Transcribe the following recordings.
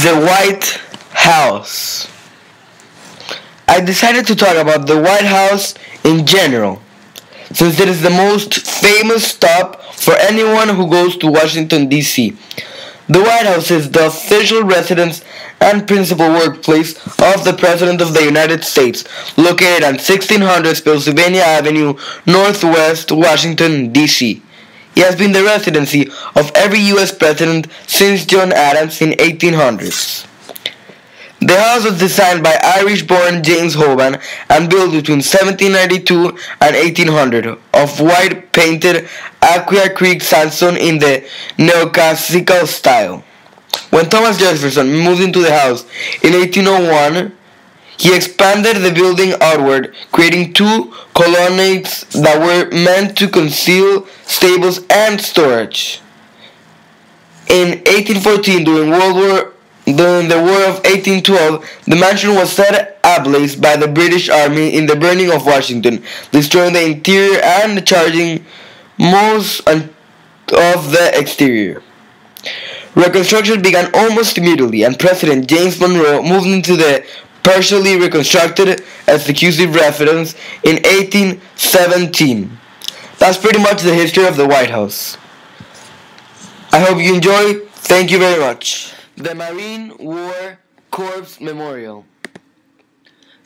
The White House. I decided to talk about the White House in general, since it is the most famous stop for anyone who goes to Washington, D.C. The White House is the official residence and principal workplace of the President of the United States, located on 1600 Pennsylvania Avenue, Northwest Washington, D.C. It has been the residency of every U.S. president since John Adams in 1800s. The house was designed by Irish-born James Hoban and built between 1792 and 1800 of white painted Aquia Creek sandstone in the neoclassical style. When Thomas Jefferson moved into the house in 1801, he expanded the building outward, creating two colonnades that were meant to conceal stables and storage. In 1814, during the War of 1812, the mansion was set ablaze by the British Army in the burning of Washington, destroying the interior and charging most of the exterior. Reconstruction began almost immediately, and President James Monroe moved into the partially reconstructed executive residence in 1817. That's pretty much the history of the White House. I hope you enjoy. Thank you very much. The Marine War Corps Memorial.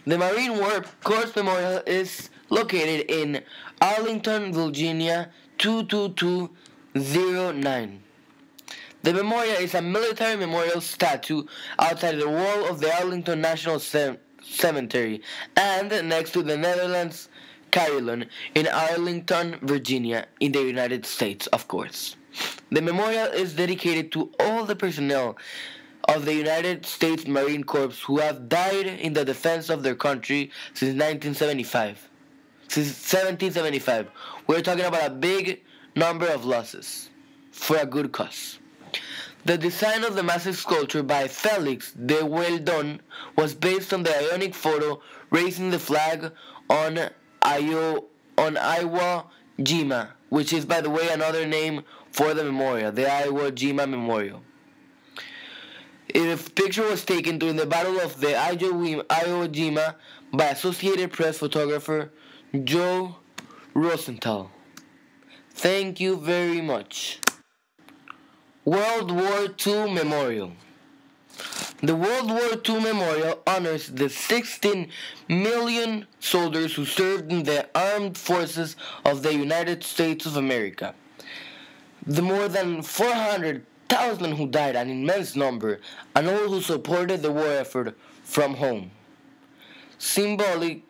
The Marine War Corps Memorial is located in Arlington, Virginia 22209. The memorial is a military memorial statue outside the wall of the Arlington National Cemetery and next to the Netherlands Carillon in Arlington, Virginia, in the United States, of course. The memorial is dedicated to all the personnel of the United States Marine Corps who have died in the defense of their country since 1975. Since 1775. We're talking about a big number of losses for a good cause. The design of the massive sculpture by Felix de Weldon was based on the Ionic photo raising the flag on Iwo Jima, which is, by the way, another name for the memorial, the Iwo Jima Memorial. The picture was taken during the Battle of the Iwo Jima by Associated Press photographer Joe Rosenthal. Thank you very much. World War II Memorial. The World War II Memorial honors the 16 million soldiers who served in the armed forces of the United States of America. The more than 400,000 who died, an immense number, and all who supported the war effort from home. Symbolic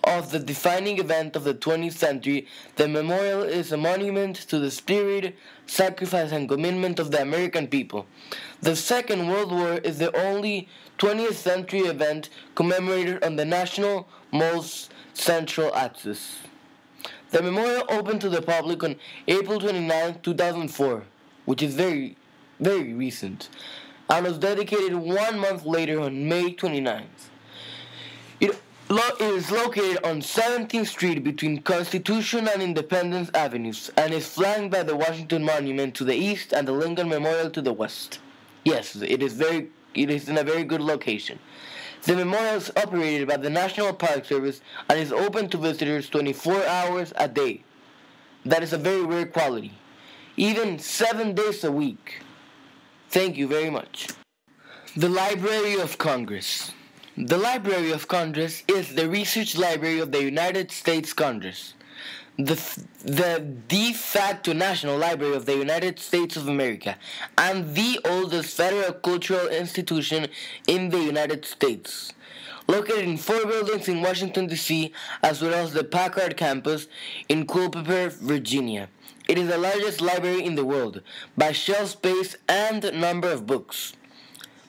of the defining event of the 20th century, the memorial is a monument to the spirit, sacrifice, and commitment of the American people. The Second World War is the only 20th century event commemorated on the national most central axis. The memorial opened to the public on April 29, 2004, which is very, very recent, and was dedicated 1 month later on May 29th. It is located on 17th Street between Constitution and Independence Avenues and is flanked by the Washington Monument to the east and the Lincoln Memorial to the west. Yes, it is in a very good location. The memorial is operated by the National Park Service and is open to visitors 24 hours a day. That is a very rare quality. Even 7 days a week. Thank you very much. The Library of Congress. The Library of Congress is the research library of the United States Congress, the de facto national library of the United States of America, and the oldest federal cultural institution in the United States. Located in 4 buildings in Washington, D.C., as well as the Packard campus in Culpeper, Virginia. It is the largest library in the world by shelf space and number of books.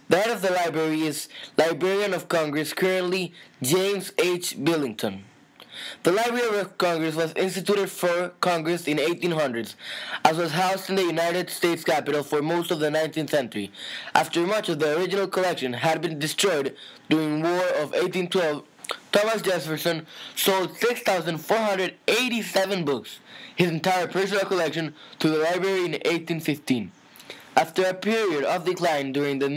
The head of the library is Librarian of Congress, currently James H. Billington. The Library of Congress was instituted for Congress in 1800s, as was housed in the United States Capitol for most of the 19th century. After much of the original collection had been destroyed during War of 1812, Thomas Jefferson sold 6,487 books, his entire personal collection, to the library in 1815. After a period of decline during the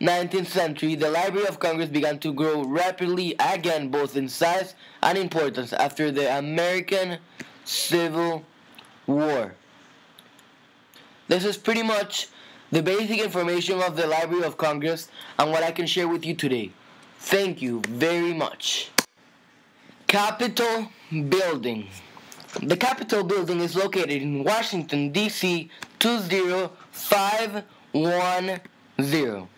19th century, the Library of Congress began to grow rapidly again, both in size and importance, after the American Civil War. This is pretty much the basic information of the Library of Congress and what I can share with you today. Thank you very much. Capitol Building. The Capitol Building is located in Washington, D.C. 20510.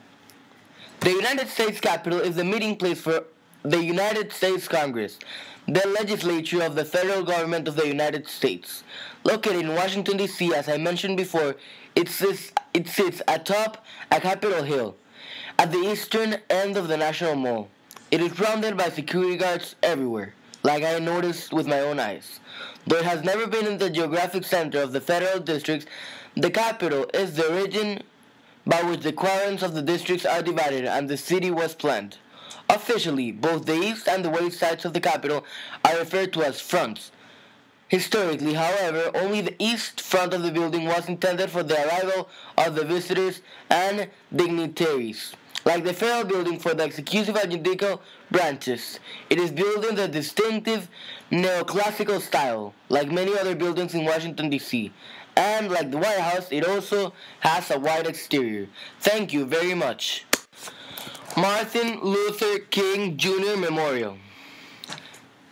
The United States Capitol is the meeting place for the United States Congress, the legislature of the federal government of the United States. Located in Washington, D.C., as I mentioned before, it sits atop a Capitol Hill, at the eastern end of the National Mall. It is surrounded by security guards everywhere, like I noticed with my own eyes. Though it has never been in the geographic center of the federal districts, the Capitol is the origin by which the quadrants of the districts are divided and the city was planned. Officially, both the east and the west sides of the Capitol are referred to as fronts. Historically, however, only the east front of the building was intended for the arrival of the visitors and dignitaries. Like the federal building for the executive and judicial branches, it is built in the distinctive neoclassical style, like many other buildings in Washington, D.C. And like the White House, it also has a white exterior. Thank you very much. Martin Luther King Jr. Memorial.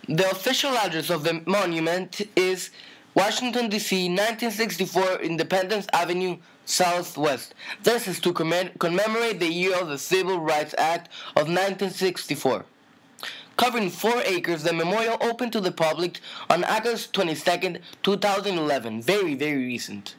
The official address of the monument is Washington, D.C., 1964, Independence Avenue, Southwest. This is to commemorate the year of the Civil Rights Act of 1964. Covering 4 acres, the memorial opened to the public on August 22, 2011. Very, very recent.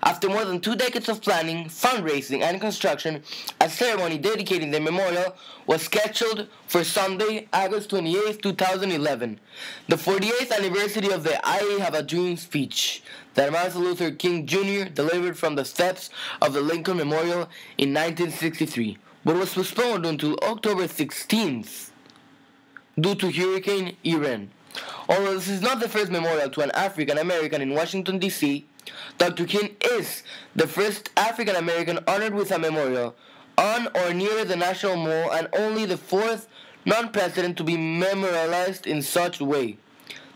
After more than 2 decades of planning, fundraising, and construction, a ceremony dedicating the memorial was scheduled for Sunday, August 28, 2011, the 48th anniversary of the I Have a Dream speech that Martin Luther King Jr. delivered from the steps of the Lincoln Memorial in 1963, but was postponed until October 16th due to Hurricane Irene. Although this is not the first memorial to an African American in Washington, D.C., Dr. King is the first African American honored with a memorial on or near the National Mall and only the 4th non-president to be memorialized in such a way.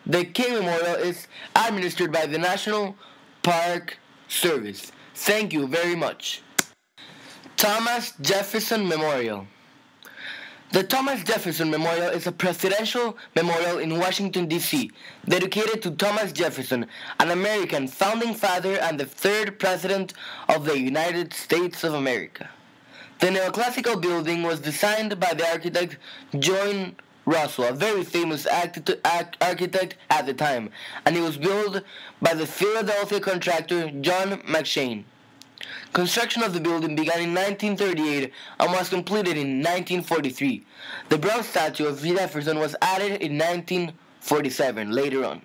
The King Memorial is administered by the National Park Service. Thank you very much. Thomas Jefferson Memorial. The Thomas Jefferson Memorial is a presidential memorial in Washington, D.C., dedicated to Thomas Jefferson, an American founding father and the 3rd President of the United States of America. The neoclassical building was designed by the architect John Russell, a very famous architect at the time, and it was built by the Philadelphia contractor John McShane. Construction of the building began in 1938 and was completed in 1943. The bronze statue of Jefferson was added in 1947, later on.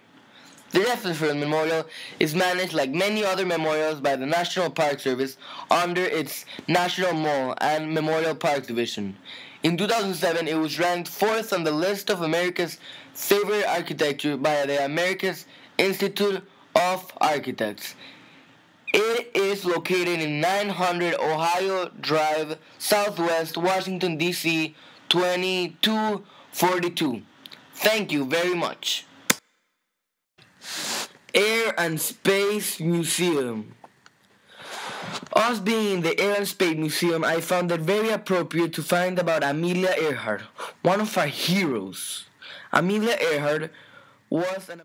The Jefferson Memorial is managed like many other memorials by the National Park Service under its National Mall and Memorial Park Division. In 2007, it was ranked 4th on the list of America's favorite architecture by the American Institute of Architects. It is located in 900 Ohio Drive, Southwest Washington, D.C., 2242. Thank you very much. Air and Space Museum. Us being in the Air and Space Museum, I found it very appropriate to find about Amelia Earhart, one of our heroes. Amelia Earhart was an